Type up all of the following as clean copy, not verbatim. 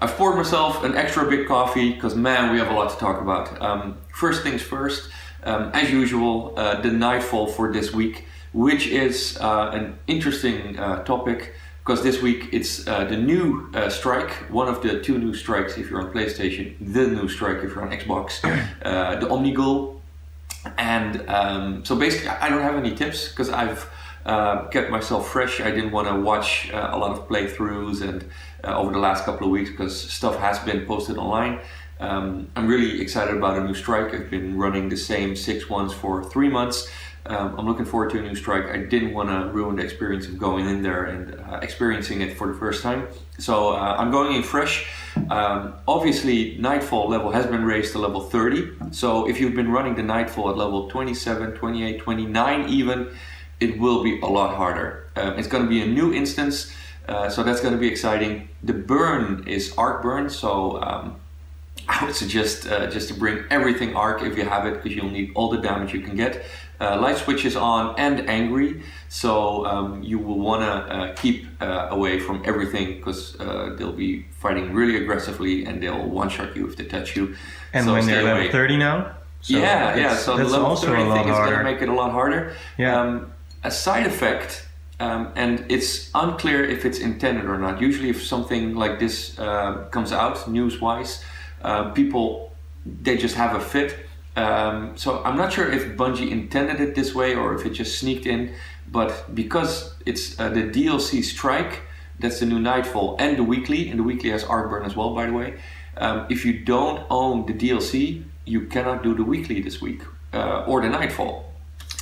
I've poured myself an extra big coffee because man, we have a lot to talk about. First things first, as usual, the Nightfall for this week, which is an interesting topic because this week it's the new strike, one of the two new strikes if you're on PlayStation, the new strike if you're on Xbox, the Omnigul. And so basically I don't have any tips because I've kept myself fresh. I didn't want to watch a lot of playthroughs and over the last couple of weeks because stuff has been posted online. I'm really excited about a new strike. I've been running the same 6 ones for 3 months. I'm looking forward to a new strike. I didn't want to ruin the experience of going in there and experiencing it for the first time. So I'm going in fresh. Obviously, Nightfall level has been raised to level 30. So if you've been running the Nightfall at level 27, 28, 29 even, it will be a lot harder. It's going to be a new instance, so that's going to be exciting. The burn is arc burn, so I would suggest just to bring everything arc if you have it, because you'll need all the damage you can get. Light switch is on and angry, so you will want to keep away from everything because they'll be fighting really aggressively and they'll one-shot you if they touch you. And so when they're level 30 now? So so the level 30 thing is going to make it a lot harder. Yeah. A side effect, and it's unclear if it's intended or not. Usually if something like this comes out news-wise, people, they just have a fit. So I'm not sure if Bungie intended it this way or if it just sneaked in, but because it's the DLC strike, that's the new Nightfall, and the weekly has Arcburn as well, by the way. If you don't own the DLC, you cannot do the weekly this week, or the Nightfall.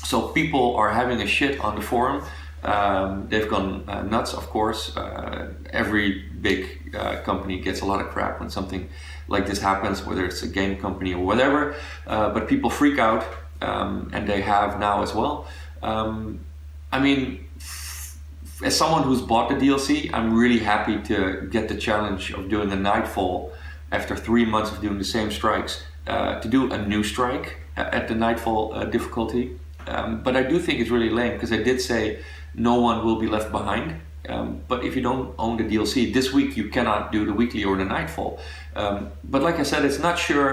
So people are having a shit on the forum. They've gone nuts, of course. Every big company gets a lot of crap when something like this happens, whether it's a game company or whatever. But people freak out, and they have now as well. I mean, as someone who's bought the DLC, I'm really happy to get the challenge of doing a Nightfall after 3 months of doing the same strikes, to do a new strike at the Nightfall difficulty. But I do think it's really lame because I did say no one will be left behind. But if you don't own the DLC, this week you cannot do the weekly or the Nightfall. But like I said, it's not sure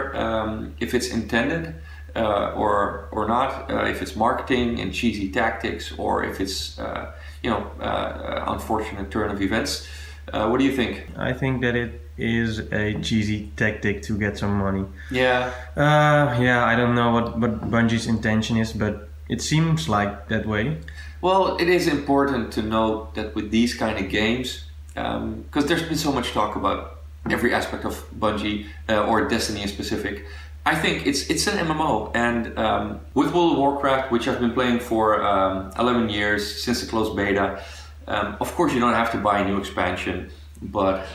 if it's intended or not, if it's marketing and cheesy tactics, or if it's unfortunate turn of events. What do you think? I think that it is a cheesy tactic to get some money. Yeah. I don't know what Bungie's intention is, but it seems like that way. Well, it is important to note that with these kind of games, because there's been so much talk about every aspect of Bungie or Destiny in specific, I think it's an MMO. And with World of Warcraft, which I've been playing for 11 years since the closed beta, of course you don't have to buy a new expansion, but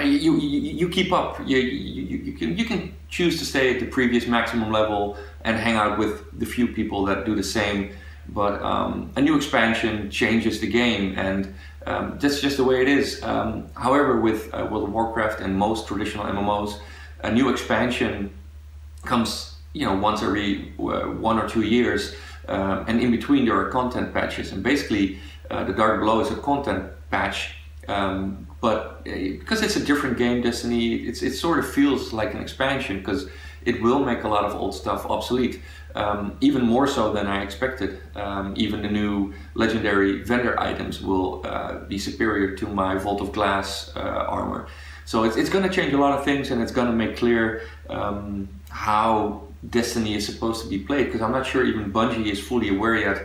you keep up. You can choose to stay at the previous maximum level and hang out with the few people that do the same. But a new expansion changes the game, and that's just the way it is. However, with World of Warcraft and most traditional MMOs, a new expansion comes once every 1 or 2 years, and in between there are content patches. And basically, the Dark Below is a content patch. But because it's a different game, Destiny, it sort of feels like an expansion because it will make a lot of old stuff obsolete, even more so than I expected. Even the new legendary vendor items will be superior to my Vault of Glass armor. So it's going to change a lot of things, and it's going to make clear how Destiny is supposed to be played, because I'm not sure even Bungie is fully aware yet.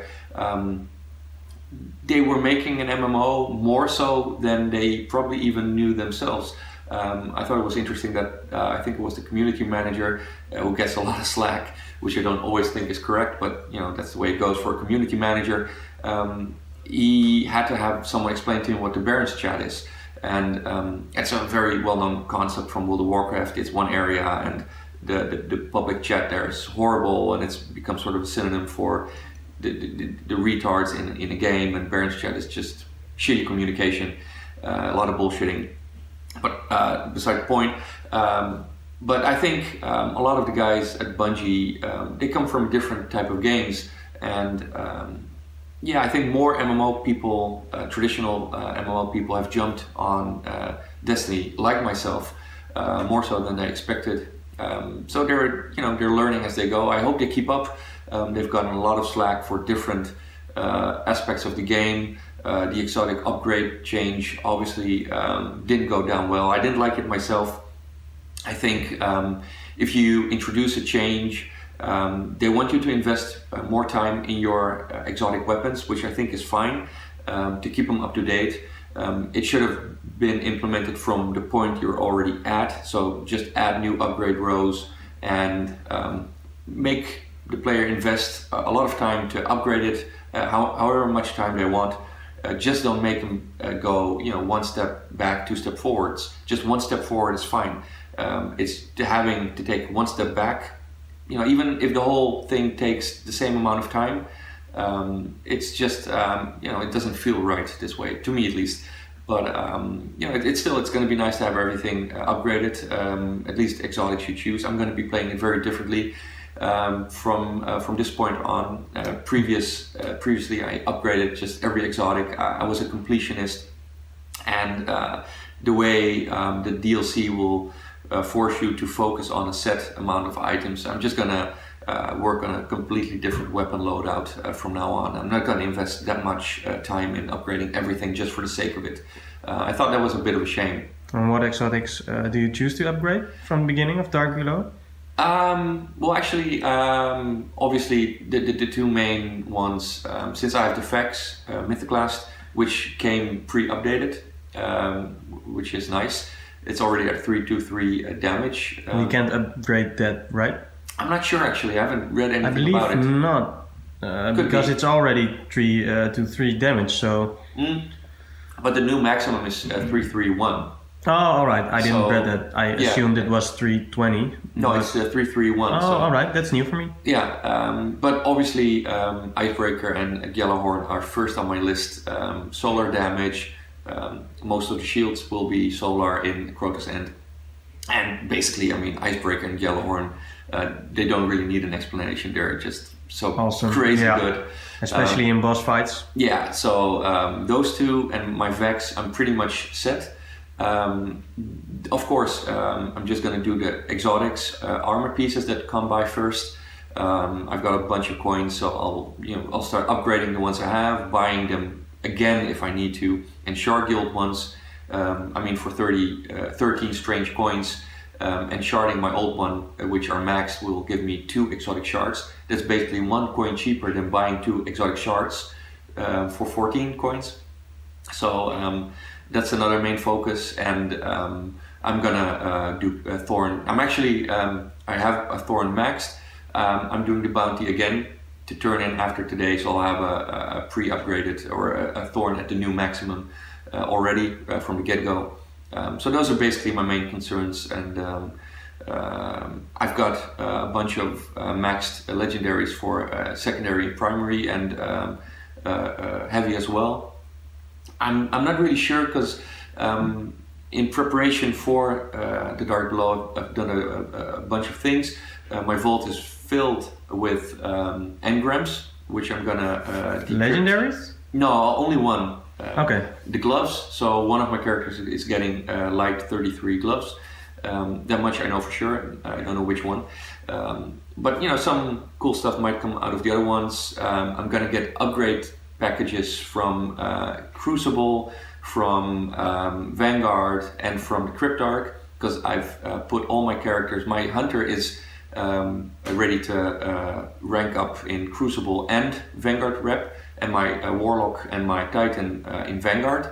They were making an MMO more so than they probably even knew themselves. I thought it was interesting that I think it was the community manager who gets a lot of slack, which I don't always think is correct, but that's the way it goes for a community manager. He had to have someone explain to him what the Barons chat is, and it's a very well-known concept from World of Warcraft. It's one area, and the public chat there is horrible, and it's become sort of a synonym for the retards in a game, and Barons chat is just shitty communication, a lot of bullshitting. But beside the point, but I think a lot of the guys at Bungie, they come from different type of games, and I think more MMO people, traditional MMO people, have jumped on Destiny, like myself, more so than I expected. So they're learning as they go. I hope they keep up. They've gotten a lot of slack for different aspects of the game. The exotic upgrade change obviously didn't go down well. I didn't like it myself. I think if you introduce a change, they want you to invest more time in your exotic weapons, which I think is fine, to keep them up to date. It should have been implemented from the point you're already at, so just add new upgrade rows and make the player invest a lot of time to upgrade it, however much time they want. Just don't make them go, one step back, two step forwards. Just one step forward is fine. It's having to take one step back. Even if the whole thing takes the same amount of time, it's just it doesn't feel right this way, to me at least. But it's going to be nice to have everything upgraded. At least exotics you choose. I'm going to be playing it very differently from this point on. Previously I upgraded just every exotic. I was a completionist, and the way the DLC will force you to focus on a set amount of items, I'm just gonna work on a completely different weapon loadout from now on. I'm not gonna invest that much time in upgrading everything just for the sake of it. I thought that was a bit of a shame. And what exotics do you choose to upgrade from the beginning of Dark Below? Well, actually, obviously the two main ones, since I have the Vex, Mythoclast, which came pre-updated, which is nice. It's already at 323 damage. You can't upgrade that, right? I'm not sure actually. I haven't read anything about it. I believe not, because it's already 3 to 3 damage. So. But the new maximum is 331. Oh, all right. I didn't read that. I assumed it was 320. No, it's 331. Oh, all right. That's new for me. Yeah, but obviously Icebreaker and Yellowhorn are first on my list. Solar damage. Most of the shields will be solar in Crota's End. And basically, Icebreaker and Yellowhorn, they don't really need an explanation. They're just so awesome. Crazy good. Especially in boss fights. Yeah, so those two and my Vex, I'm pretty much set. Of course, I'm just going to do the exotics armor pieces that come by first. I've got a bunch of coins, so I'll start upgrading the ones I have, buying them again if I need to, and Shard Guild ones. For 13 strange coins, and sharding my old one, which are maxed, will give me 2 exotic shards. That's basically 1 coin cheaper than buying 2 exotic shards for 14 coins. So that's another main focus, and I'm gonna do a Thorn. I have a Thorn maxed. I'm doing the bounty again to turn in after today, so I'll have a pre-upgraded or a Thorn at the new maximum already from the get-go. So those are basically my main concerns, and I've got a bunch of maxed legendaries for secondary and primary, and heavy as well. I'm not really sure because in preparation for the Dark Below, I've done a bunch of things. My vault is filled with engrams, which I'm gonna legendaries? No, only one. Okay. The gloves. So one of my characters is getting light 33 gloves. That much I know for sure. I don't know which one. But some cool stuff might come out of the other ones. I'm gonna get upgrade packages from Crucible, from Vanguard, and from the Cryptarch, because I've put all my characters. My hunter is ready to rank up in Crucible and Vanguard rep, and my Warlock and my Titan in Vanguard.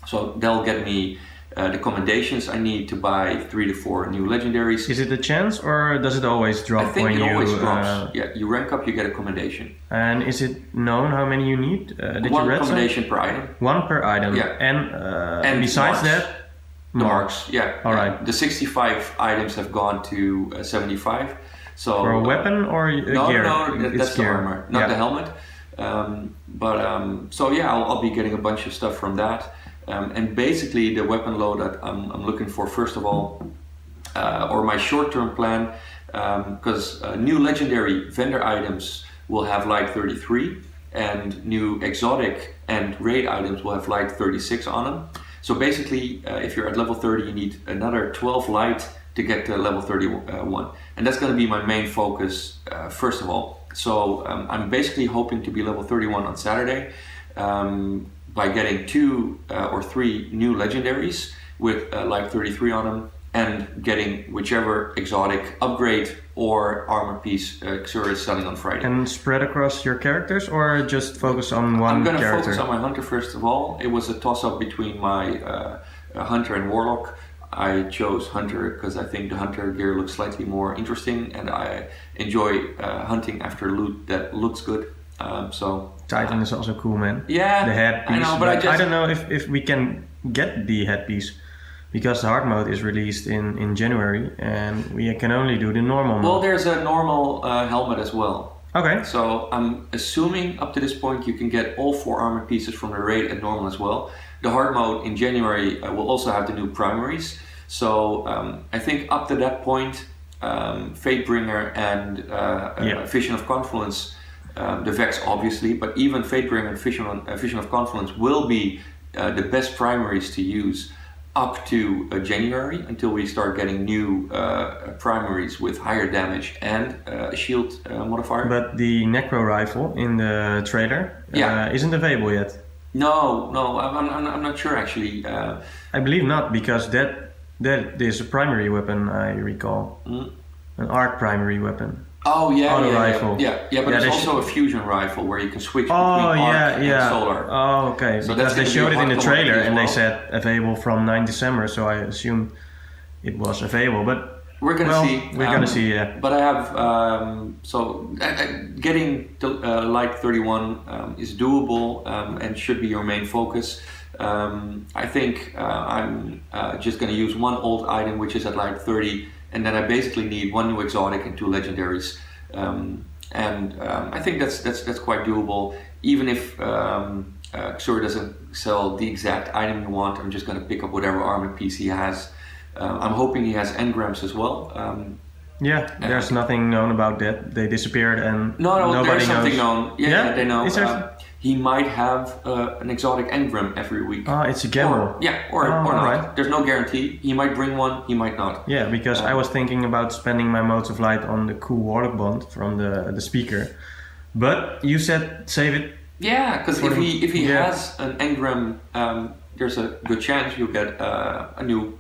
So they'll get me the commendations I need to buy 3 to 4 new legendaries. Is it a chance, or does it always drop? I think it always drops. Yeah, you rank up, you get a commendation. And is it known how many you need? Did one you read commendation per item. 1 per item. Yeah. And besides marks. that, the marks. Yeah. All right. The 65 items have gone to 75. So for a weapon or a gear? No, that's the armor, not the helmet. So yeah, I'll be getting a bunch of stuff from that. And basically the weapon load that I'm looking for, first of all, or my short-term plan, because new legendary vendor items will have light 33, and new exotic and raid items will have light 36 on them. So basically, if you're at level 30, you need another 12 light to get to level 31. And that's going to be my main focus, first of all. So I'm basically hoping to be level 31 on Saturday by getting 2 or 3 new legendaries with light 33 on them, and getting whichever exotic upgrade or armor piece Xur is selling on Friday. And spread across your characters, or just focus on one I'm going to character? focus on my Hunter first of all. It was a toss-up between my Hunter and Warlock. I chose Hunter because I think the Hunter gear looks slightly more interesting, and I enjoy hunting after loot that looks good. Titan is also cool, man. Yeah, the headpiece. I know, but I don't know if we can get the headpiece, because the hard mode is released in January, and we can only do the normal mode. Well, there's a normal helmet as well. Okay. So I'm assuming up to this point you can get all 4 armor pieces from the raid at normal as well. The hard mode in January will also have the new primaries. So I think up to that point, Fatebringer and Vision of Confluence, the Vex obviously, but even Fatebringer and Vision of Confluence will be the best primaries to use up to January, until we start getting new primaries with higher damage and a shield modifier. But the Necro rifle in the trailer isn't available yet. No, I'm not sure actually. I believe not, because that is a primary weapon, I recall. An arc primary weapon. Oh yeah, Auto rifle. But there's also a fusion rifle where you can switch between arc and solar. Oh, okay. So because they showed it in the trailer and well. They said available from 9 December, so I assumed it was available. But we're gonna see. We're gonna see, yeah. But I have getting to light 31 is doable and should be your main focus. I think I'm just gonna use one old item, which is at light 30. And then I basically need 1 new exotic and 2 legendaries, I think that's quite doable. Even if Xur doesn't sell the exact item you want, I'm just going to pick up whatever armor piece he has. I'm hoping he has engrams as well. There's nothing known about that. They disappeared and no, there's something knows. known. Yeah, they know. Is there... He might have an exotic engram every week. It's a gamble. Or not. Right. There's no guarantee. He might bring one, he might not. Yeah, because I was thinking about spending my modes of light on the cool Warlock bond from the speaker. But you said save it. Yeah, because if he has an engram, there's a good chance you'll get a new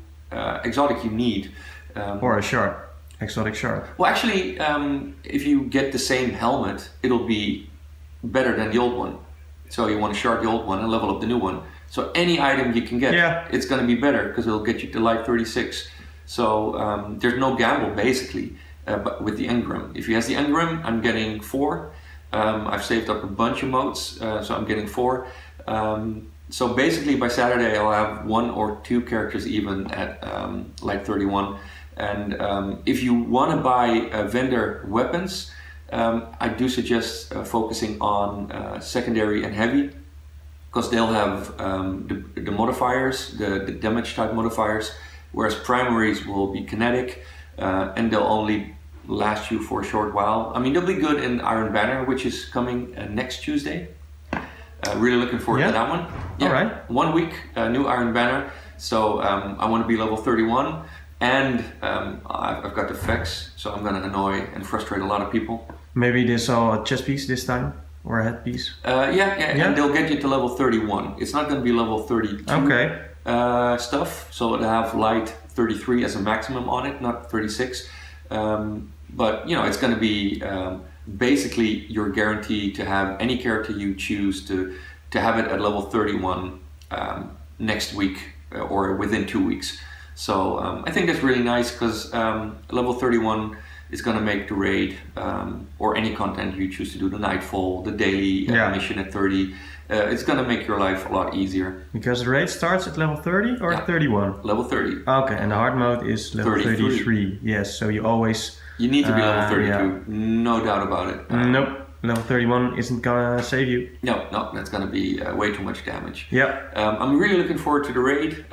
exotic you need. Or a shard. Exotic shard. Well, actually, if you get the same helmet, it'll be better than the old one. So you want to shard the old one and level up the new one. So any item you can get, it's going to be better because it'll get you to light 36. So there's no gamble basically, but with the engram. If he has the engram, I'm getting 4. I've saved up a bunch of modes, so I'm getting 4. So basically by Saturday I'll have 1 or 2 characters even at light 31. And if you want to buy vendor weapons, I do suggest focusing on secondary and heavy, because they'll have the modifiers, the damage type modifiers, whereas primaries will be kinetic and they'll only last you for a short while. I mean, they'll be good in Iron Banner, which is coming next Tuesday. Really looking forward to that one. Yeah, all right. 1 week, new Iron Banner. So I want to be level 31. And I've got the Vex, so I'm going to annoy and frustrate a lot of people. Maybe they saw a chest piece this time, or a headpiece. And they'll get you to level 31. It's not going to be level 32 stuff, so it'll have light 33 as a maximum on it, not 36. But it's going to be basically your guarantee to have any character you choose to have it at level 31 next week or within 2 weeks. So I think that's really nice because level 31 is going to make the raid or any content you choose to do, the Nightfall, the daily mission at 30, it's going to make your life a lot easier. Because the raid starts at level 30 or 31? Level 30. Okay, and the hard mode is level 33. Yes, so you need to be level 32, no doubt about it. Nope. Level 31 isn't gonna save you. No, that's going to be way too much damage. Yeah. I'm really looking forward to the raid.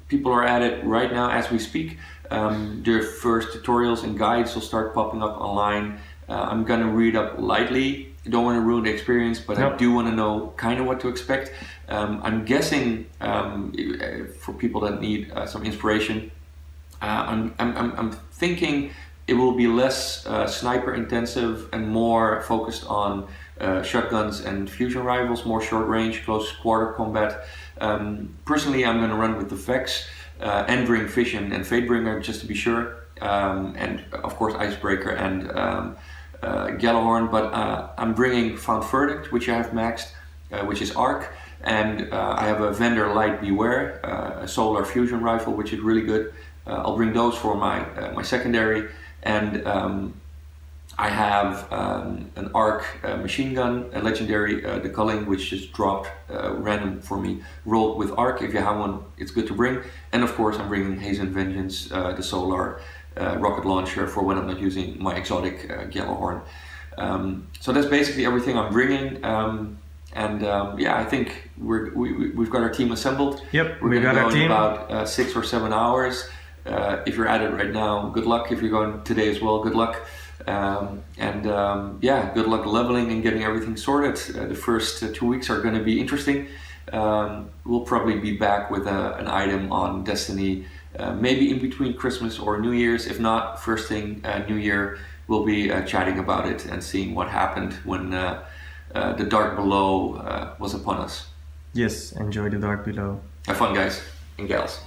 People are at it right now as we speak. Their first tutorials and guides will start popping up online. I'm gonna read up lightly don't want to ruin the experience, but I do want to know kind of what to expect. I'm guessing for people that need some inspiration, I'm thinking it will be less sniper intensive and more focused on shotguns and fusion rifles, more short range, close quarter combat. Personally, I'm going to run with the Vex and bring Vision and Fatebringer just to be sure, and of course Icebreaker and Gjallarhorn, but I'm bringing Found Verdict, which I have maxed, which is Arc, and I have a Vendor Light Beware, a solar fusion rifle, which is really good. I'll bring those for my secondary, and I have an Arc machine gun, a legendary, the Culling, which just dropped random for me, rolled with Arc. If you have one, it's good to bring. And of course, I'm bringing Hazen Vengeance, the solar rocket launcher for when I'm not using my exotic Gjallarhorn. So that's basically everything I'm bringing. Yeah, I think we've got our team assembled. Yep, we're we got our in team. About 6 or 7 hours. If you're at it right now, good luck. If you're going today as well, good luck. Yeah, good luck leveling and getting everything sorted. The first 2 weeks are going to be interesting. We'll probably be back with an item on Destiny, maybe in between Christmas or New Year's. If not, first thing New Year, we'll be chatting about it and seeing what happened when the Dark Below was upon us. Yes, enjoy the Dark Below. Have fun, guys and gals.